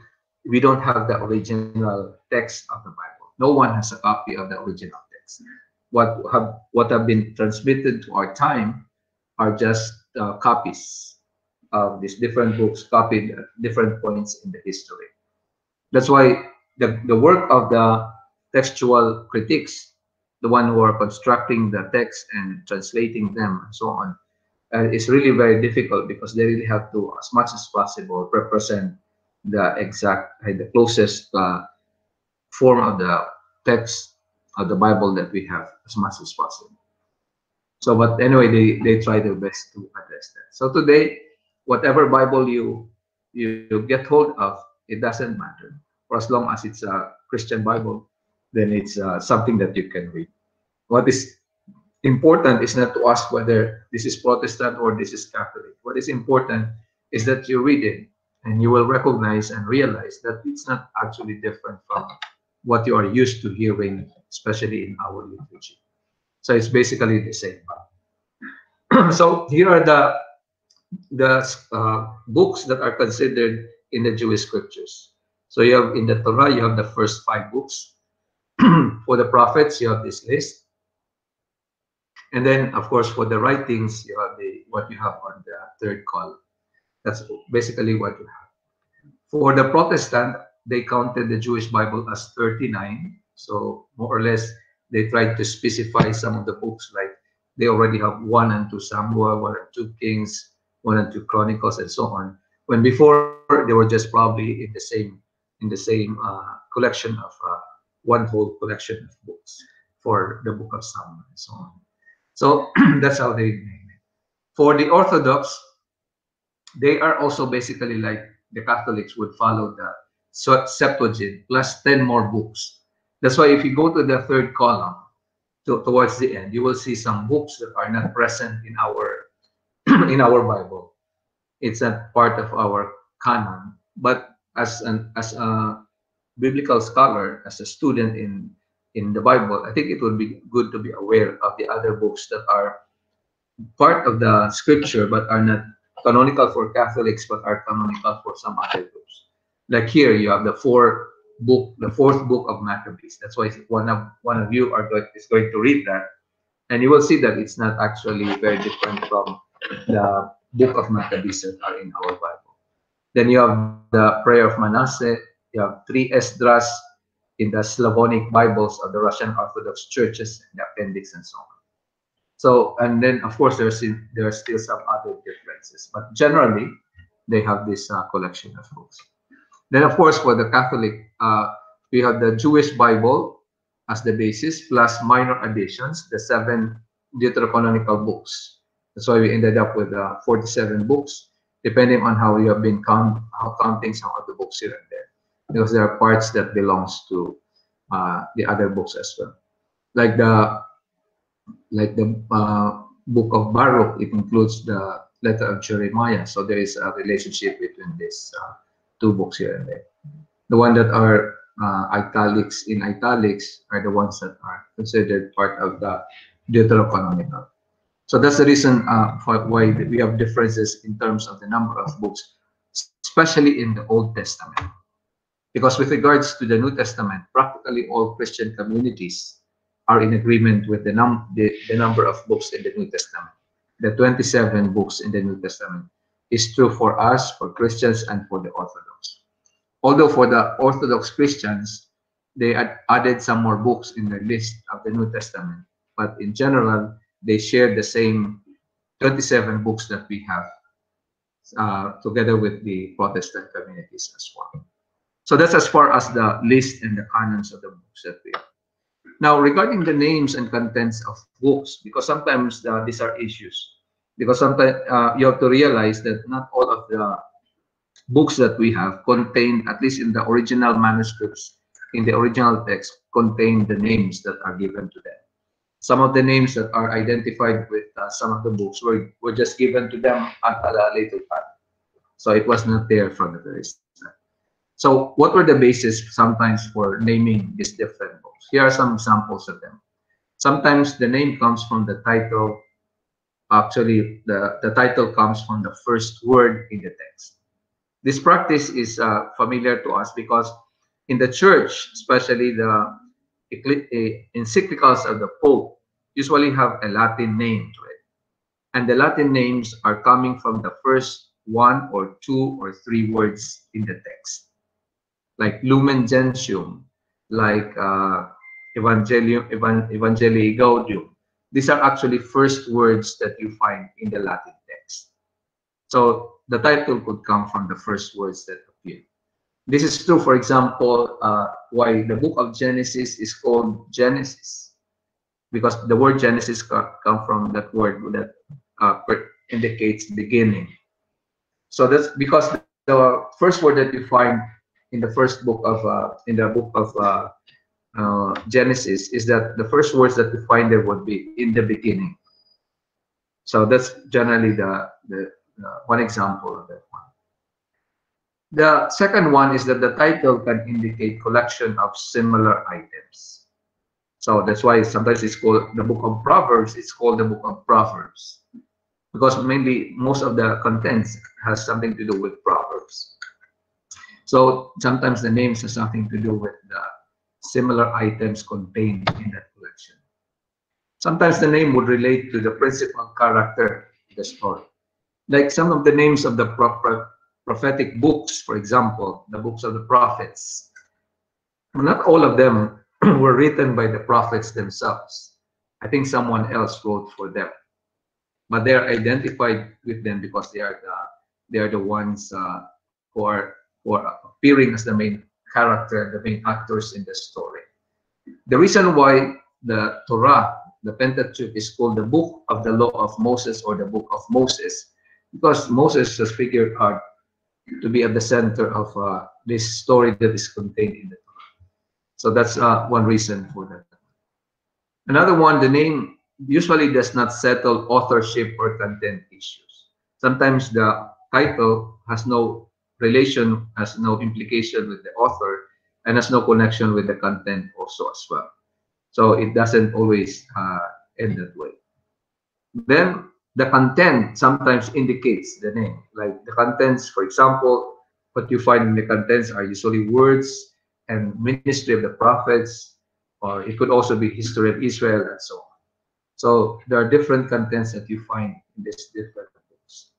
we don't have the original text of the Bible. No one has a copy of the original text. What have been transmitted to our time are just copies of these different books copied at different points in the history. That's why the work of the textual critics, the one who are constructing the text and translating them and so on, is really very difficult, because they really have to, as much as possible, represent the exact, the closest form of the text of the Bible that we have as much as possible. So, but anyway, they try their best to address that. So today, whatever Bible you get hold of, it doesn't matter. For as long as it's a Christian Bible, then it's something that you can read. What is important is not to ask whether this is Protestant or this is Catholic. What is important is that you read it and you will recognize and realize that it's not actually different from what you are used to hearing, especially in our liturgy. So it's basically the same. So here are the books that are considered in the Jewish scriptures. So you have in the Torah, you have the first 5 books. For the prophets, you have this list. And then, of course, for the writings, you have what you have on the third column. That's basically what you have. For the Protestant, they counted the Jewish Bible as 39. So more or less, they tried to specify some of the books, like they already have 1 and 2 Samuel, 1 and 2 Kings, 1 and 2 Chronicles, and so on. When before they were just probably in the same collection of one whole collection of books for the Book of Samuel and so on. So that's how they name it. For the Orthodox, they are also basically like the Catholics would follow the Septuagint plus 10 more books. That's why if you go to the third column towards the end, you will see some books that are not present in our in our Bible. It's not part of our canon. But as a biblical scholar, as a student in the Bible, I think it would be good to be aware of the other books that are part of the scripture but are not canonical for Catholics but are canonical for some other groups. Like here, you have the fourth book of Maccabees. That's why one of you is going to read that, and you will see that it's not actually very different from the book of Maccabees that are in our Bible. Then you have the Prayer of Manasseh. You have 3 Esdras in the Slavonic Bibles of the Russian Orthodox churches, the appendix, and so on. So, and then of course there are still some other differences, but generally they have this collection of books. Then of course for the Catholic, we have the Jewish Bible as the basis plus minor additions, the 7 deuterocanonical books. That's why we ended up with 47 books, depending on how you have been counting some of the books here and there, because there are parts that belongs to the other books as well, like the book of Baruch. It includes the letter of Jeremiah, so there is a relationship between these 2 books here and there. The one that are italics are the ones that are considered part of the deuterocanonical. So that's the reason for why we have differences in terms of the number of books, especially in the Old Testament. Because with regards to the New Testament, practically all Christian communities are in agreement with the number of books in the New Testament. The 27 books in the New Testament is true for us, for Christians, and for the Orthodox. Although for the Orthodox Christians, they added some more books in the list of the New Testament, but in general, they share the same 27 books that we have, together with the Protestant communities as well. So that's as far as the list and the canons of the books that we have. Now, regarding the names and contents of books, because sometimes these are issues, because sometimes you have to realize that not all of the books that we have contain, at least in the original manuscripts, in the original text, contain the names that are given to them. Some of the names that are identified with some of the books were just given to them at a later time. So it was not there from the very start. So what were the basis sometimes for naming these different books? Here are some examples of them. Sometimes the name comes from the title. Actually, the title comes from the first word in the text. This practice is familiar to us because in the church, especially the encyclicals of the Pope, usually have a Latin name to it. And the Latin names are coming from the first 1 or 2 or 3 words in the text. Like Lumen Gentium, like Evangelii Gaudium. These are actually first words that you find in the Latin text. So the title could come from the first words that appear. This is true, for example, why the book of Genesis is called Genesis, because the word Genesis comes from that word that indicates beginning. So that's because the first word that you find in the first book of Genesis is that the first words that we find there would be in the beginning. So that's generally the one example of that one. The second one is that the title can indicate collection of similar items. So that's why sometimes it's called the book of Proverbs. It's called the book of Proverbs because mainly most of the contents has something to do with Proverbs. So sometimes the names has something to do with the similar items contained in that collection. Sometimes the name would relate to the principal character in the story. Like some of the names of the prophetic books, for example, the books of the prophets. Not all of them were written by the prophets themselves. I think someone else wrote for them, but they are identified with them because they are the ones who are appearing as the main character, the main actors in the story. The reason why the Torah, the Pentateuch, is called the book of the law of Moses or the book of Moses, because Moses has figured out to be at the center of this story that is contained in the Torah. So that's one reason for that. Another one, the name usually does not settle authorship or content issues. Sometimes the title has no relation, has no implication with the author, and has no connection with the content also as well. So it doesn't always end that way. Then the content sometimes indicates the name. Like the contents, for example, what you find in the contents are usually words and ministry of the prophets, or it could also be history of Israel and so on. So there are different contents that you find in these different books.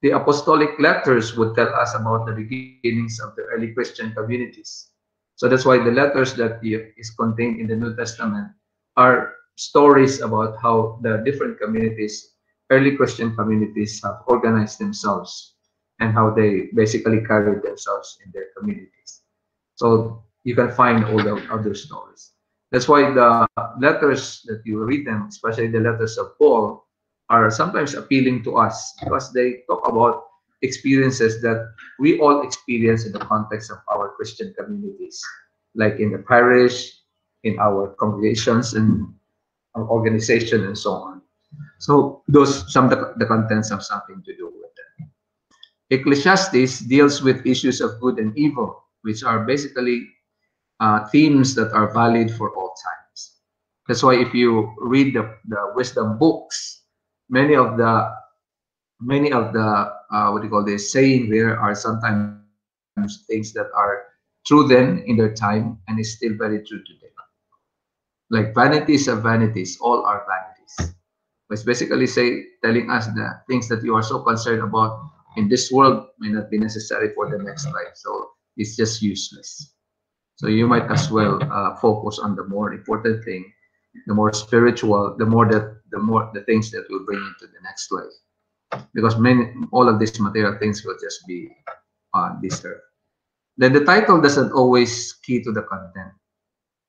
The apostolic letters would tell us about the beginnings of the early Christian communities. So that's why the letters that is contained in the New Testament are stories about how the different communities, early Christian communities, have organized themselves and how they basically carried themselves in their communities. So you can find all the other stories. That's why the letters that you read them, especially the letters of Paul, are sometimes appealing to us because they talk about experiences that we all experience in the context of our Christian communities, like in the parish, in our congregations, and our organization, and so on. So those some of the contents have something to do with it. Ecclesiastes deals with issues of good and evil, which are basically themes that are valid for all times. That's why if you read the wisdom books, many of the what do you call this saying there are sometimes things that are true then in their time and is still very true today. Like vanities of vanities, all are vanities. It's basically telling us the things that you are so concerned about in this world may not be necessary for the next life. So it's just useless. So you might as well focus on the more important thing, the more spiritual, the more the things that will bring you to the next life. Because all of these material things will just be on this earth. Then the title doesn't always key to the content.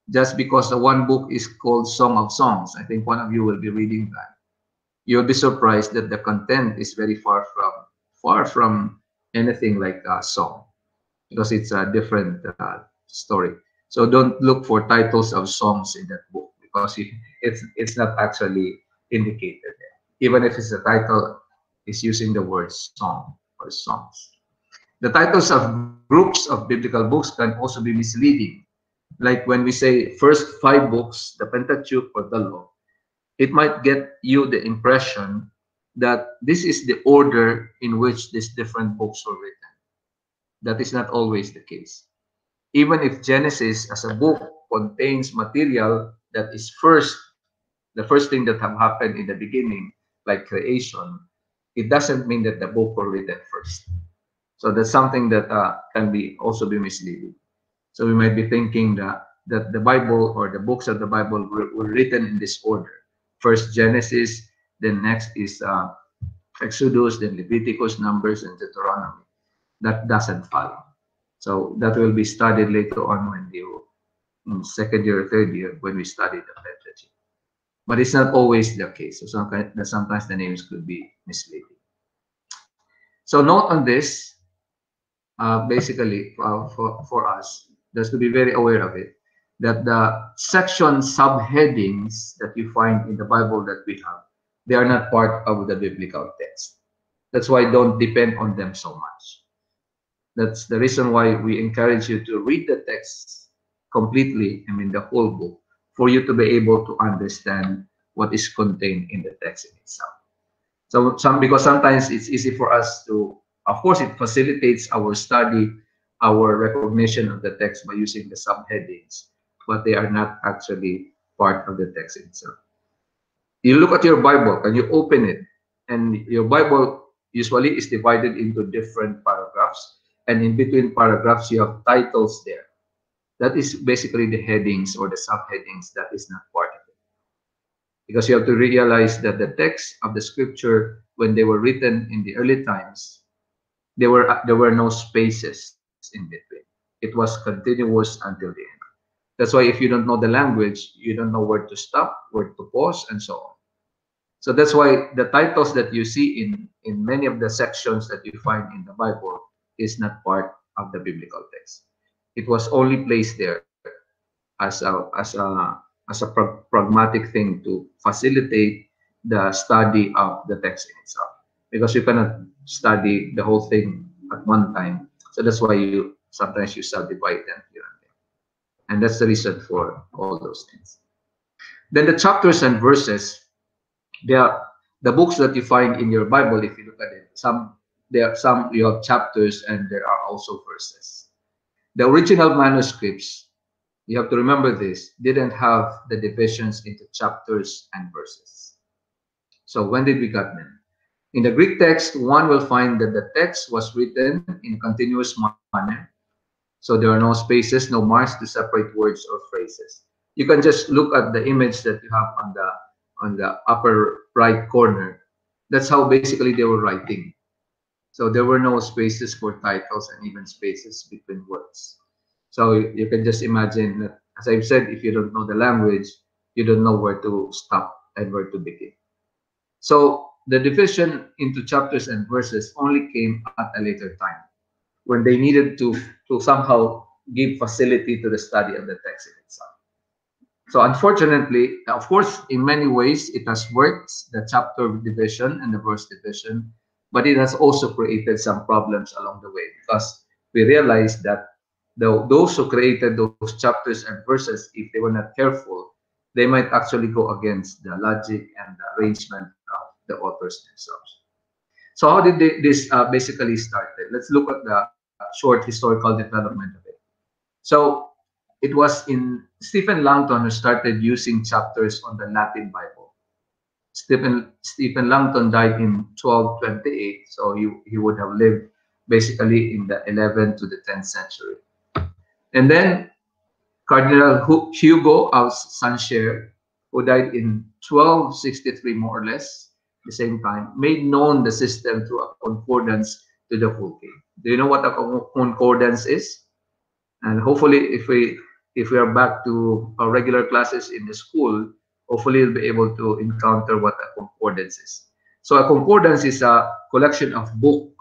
Just because the one book is called Song of Songs, I think one of you will be reading that. You'll be surprised that the content is very far from anything like a song, because it's a different story. So don't look for titles of songs in that book because it's not actually indicated there. Even if it's a title, is using the word song or songs. The titles of groups of biblical books can also be misleading. Like when we say first 5 books, the Pentateuch or the Law, it might get you the impression that this is the order in which these different books were written. That is not always the case. Even if Genesis as a book contains material that is the first thing that have happened in the beginning, like creation, it doesn't mean that the book was written first. So that's something that can be also be misleading. So we might be thinking that the Bible or the books of the Bible were written in this order. First Genesis, then next is Exodus, then Leviticus, Numbers, and Deuteronomy. That doesn't follow. So that will be studied later on when you in second year or third year when we study the Pentateuch. But it's not always the case. So sometimes the names could be misleading. So note on this, basically for us, just to be very aware of it, that the section subheadings that you find in the Bible that we have, they are not part of the biblical text. That's why don't depend on them so much. That's the reason why we encourage you to read the text completely, I mean the whole book, for you to be able to understand what is contained in the text in itself. So because sometimes it's easy for us to, of course, it facilitates our study, our recognition of the text by using the subheadings, but they are not actually part of the text itself. You look at your Bible and you open it, and your Bible usually is divided into different paragraphs, and in between paragraphs you have titles there. That is basically the headings or the subheadings. That is not part of it, because you have to realize that the text of the scripture, when they were written in the early times, there were no spaces in between. It was continuous until the end. That's why if you don't know the language, you don't know where to stop, where to pause, and so on. So that's why the titles that you see in many of the sections that you find in the Bible is not part of the biblical text. It was only placed there as a pragmatic thing to facilitate the study of the text in itself, because you cannot study the whole thing at one time. So that's why you sometimes you subdivide them here and there, and that's the reason for all those things. Then the chapters and verses, they are the books that you find in your Bible. If you look at it, some you have chapters and there are also verses. The original manuscripts, you have to remember this, didn't have the divisions into chapters and verses. So when did we get them? In the Greek text, one will find that the text was written in a continuous manner. So there are no spaces, no marks to separate words or phrases. You can just look at the image that you have on the upper right corner. That's how basically they were writing. So there were no spaces for titles and even spaces between words. So you can just imagine that, as I've said, if you don't know the language, you don't know where to stop and where to begin. So the division into chapters and verses only came at a later time, when they needed to somehow give facility to the study of the text in itself. So unfortunately, of course, in many ways, it has worked, the chapter division and the verse division, but it has also created some problems along the way, because we realized that those who created those chapters and verses, if they were not careful, they might actually go against the logic and the arrangement of the authors themselves. So how did this basically started? Let's look at the short historical development of it. So it was in Stephen Langton who started using chapters on the Latin Bible. Stephen Langton died in 1228, so he would have lived basically in the 11th to the 10th century. And then Cardinal Hugo of Sancerre, who died in 1263 more or less, the same time, made known the system through a concordance to the Vulgate. Do you know what a concordance is? And hopefully, if we are back to our regular classes in the school, hopefully you'll be able to encounter what a concordance is. So a concordance is a collection of books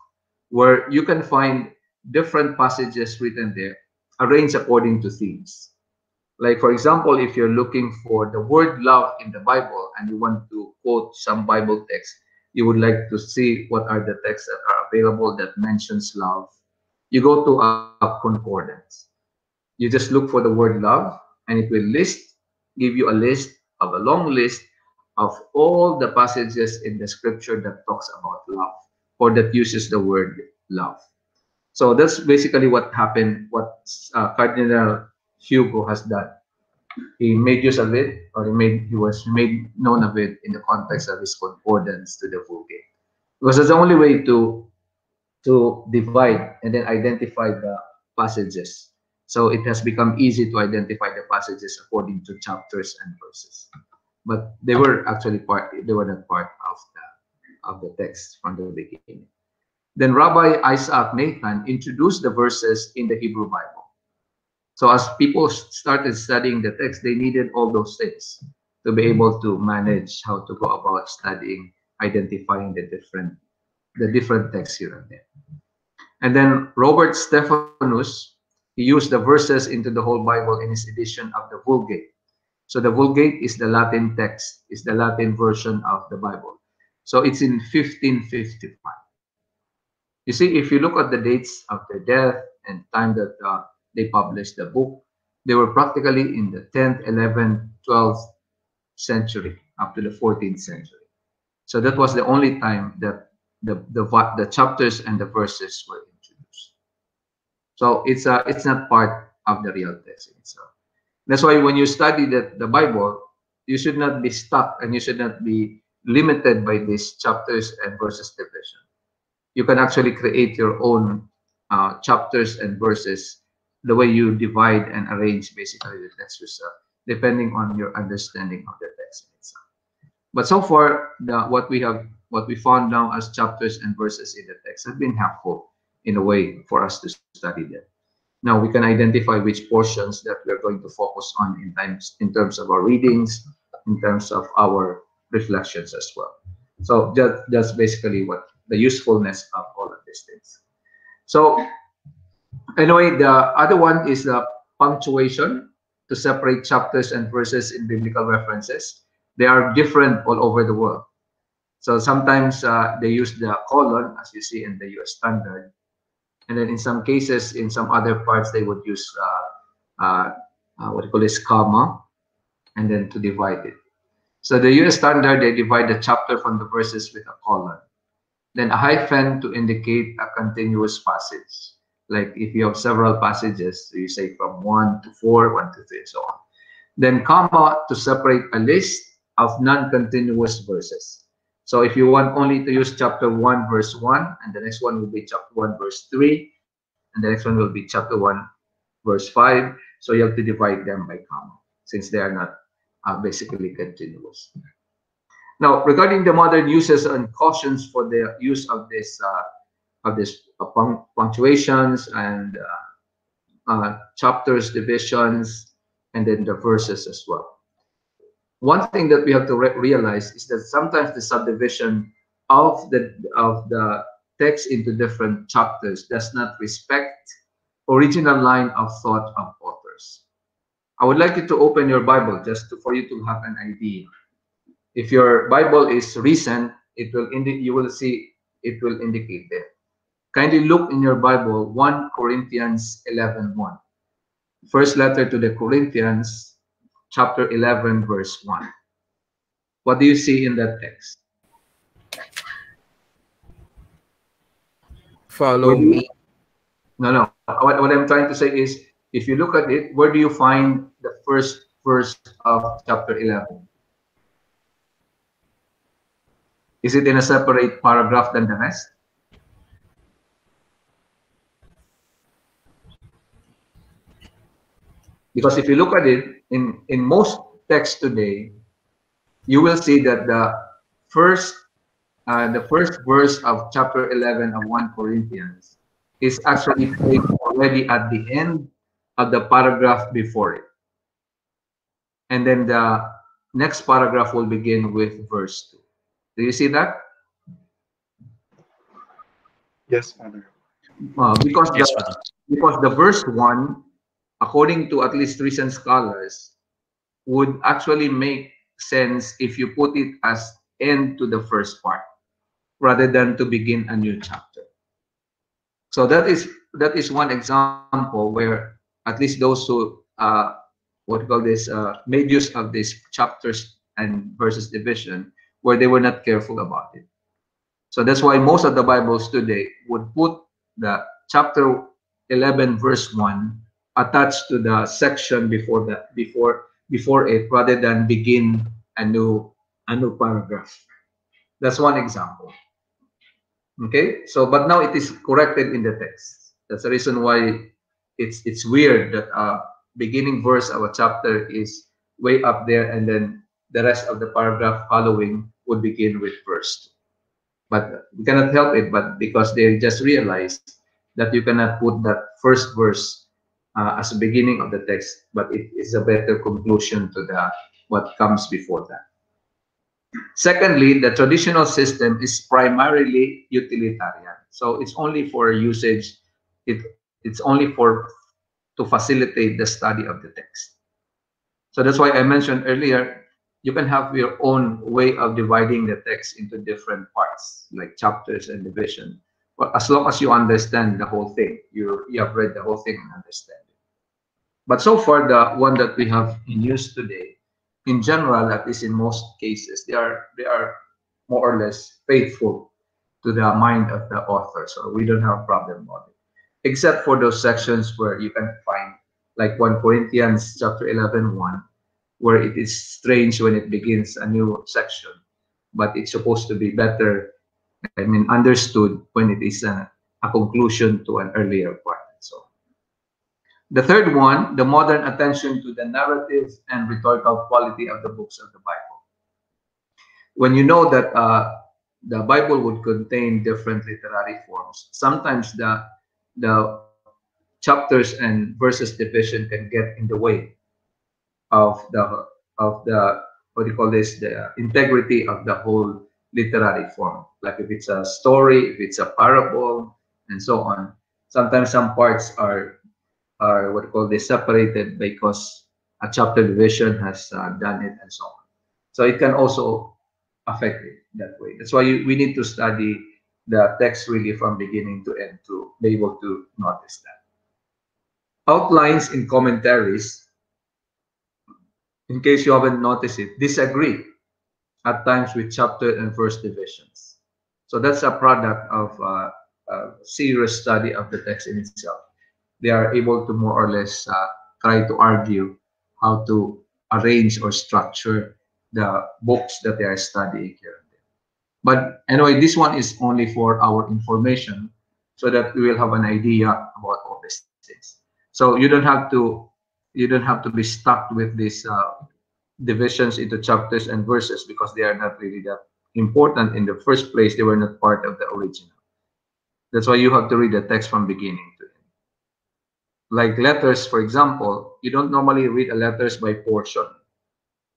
where you can find different passages written there, arranged according to themes. Like, for example, if you're looking for the word love in the Bible and you want to quote some Bible text, you would like to see what are the texts that are available that mentions love. You go to a concordance. You just look for the word love, and it will give you a long list of all the passages in the scripture that talks about love or that uses the word love. So that's basically what happened, what Cardinal Hugo has done. He made use of it, or he was made known of it in the context of his concordance to the Vulgate. Because it's the only way to divide and then identify the passages. So it has become easy to identify the passages according to chapters and verses. But they were actually they were not part of the text from the beginning. Then Rabbi Isaac Nathan introduced the verses in the Hebrew Bible. So as people started studying the text, they needed all those things to be able to manage how to go about studying, identifying the different texts here and there. And then Robert Stephanus, he used the verses into the whole Bible in his edition of the Vulgate. So the Vulgate is the Latin text, is the Latin version of the Bible. So it's in 1555. You see, if you look at the dates of their death and time that they published the book, They were practically in the 10th, 11th, 12th century up to the 14th century. So that was the only time that the chapters and the verses were introduced. So it's not part of the real text in itself. That's why when you study the Bible, you should not be stuck and you should not be limited by these chapters and verses division. You can actually create your own chapters and verses the way you divide and arrange basically the text yourself, depending on your understanding of the text in itself. But so far, what we found now as chapters and verses in the text have been helpful in a way for us to study them. Now we can identify which portions that we're going to focus on in terms of our readings, in terms of our reflections as well. So that's basically what the usefulness of all of these things. So anyway, the other one is the punctuation to separate chapters and verses in biblical references. They are different all over the world. So sometimes they use the colon, as you see in the US standard. And then in some cases, in some other parts, they would use what you call this comma, and then to divide it. So the US standard, they divide the chapter from the verses with a colon. Then a hyphen to indicate a continuous passage. Like if you have several passages, so you say from 1 to 4, 1 to 3, and so on. Then comma to separate a list of non-continuous verses. So if you want only to use chapter 1, verse 1, and the next one will be chapter 1, verse 3, and the next one will be chapter 1, verse 5. So you have to divide them by comma, since they are not basically continuous. Now, regarding the modern uses and cautions for the use of this punctuations and chapters, divisions, and then the verses as well. One thing that we have to realize is that sometimes the subdivision of the text into different chapters does not respect original line of thought of authors. I would like you to open your Bible for you to have an idea. If your Bible is recent, you will see it will indicate there. Kindly look in your Bible, 1 Corinthians 11:1. First letter to the Corinthians, chapter 11, verse 1. What do you see in that text? Follow me. No. What I'm trying to say is, if you look at it, where do you find the first verse of chapter 11? Is it in a separate paragraph than the rest? Because if you look at it, in most texts today, you will see that the first verse of chapter 11 of 1 Corinthians is actually placed already at the end of the paragraph before it. And then the next paragraph will begin with verse 2. Do you see that? Yes, Father. Because the verse 1, according to at least recent scholars, would actually make sense if you put it as end to the first part, rather than to begin a new chapter. So that is one example where at least those who made use of these chapters and verses division, where they were not careful about it. So that's why most of the Bibles today would put the chapter 11 verse 1 attached to the section before it, rather than begin a new paragraph. That's one example. Okay, so but now it is corrected in the text. That's the reason why it's weird that beginning verse of a chapter is way up there, and then the rest of the paragraph following would begin with verse 2. But we cannot help it, but because they just realized that you cannot put that first verse as the beginning of the text, but it is a better conclusion to what comes before that. Secondly, the traditional system is primarily utilitarian. So it's only for usage. It's only to facilitate the study of the text. So that's why I mentioned earlier, you can have your own way of dividing the text into different parts, like chapters and division. But as long as you understand the whole thing, you have read the whole thing and understand it. But so far, the one that we have in use today, in general, at least in most cases, they are more or less faithful to the mind of the author. So we don't have a problem about it, except for those sections where you can find, like 1 Corinthians chapter 11, 1, where it is strange when it begins a new section, but it's supposed to be better, I mean, understood when it is a conclusion to an earlier part. So the third one, the modern attention to the narrative and rhetorical quality of the books of the Bible. When you know that the Bible would contain different literary forms, sometimes the chapters and verses division can get in the way of the what do you call this, the integrity of the whole literary form. Like if it's a story, if it's a parable, and so on. Sometimes some parts are what you call this, separated because a chapter division has done it, and so on. So it can also affect it that way. That's why we need to study the text really from beginning to end to be able to notice that. Outlines in commentaries, in case you haven't noticed it, disagree at times with chapter and verse divisions. So that's a product of a serious study of the text in itself. They are able to more or less try to argue how to arrange or structure the books that they are studying here and there. But anyway, this one is only for our information so that we will have an idea about all these things. So you don't have to be stuck with these divisions into chapters and verses because they are not really that important in the first place. They were not part of the original. That's why you have to read the text from beginning to end. Like letters, for example, you don't normally read a letters by portion,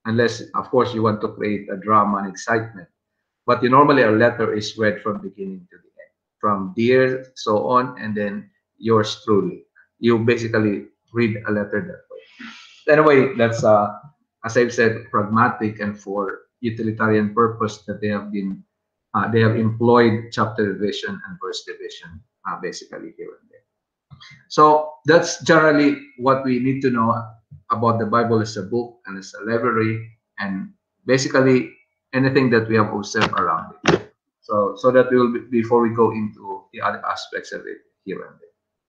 unless, of course, you want to create a drama and excitement. But you normally a letter is read from beginning to the end, from dear, so on, and then yours truly. You basically read a letter that way. Anyway, that's as I've said, pragmatic and for utilitarian purpose that they have employed chapter division and verse division basically here and there. So that's generally what we need to know about the Bible as a book and as a library, and basically anything that we have observed around it. So that we will before we go into the other aspects of it here and there.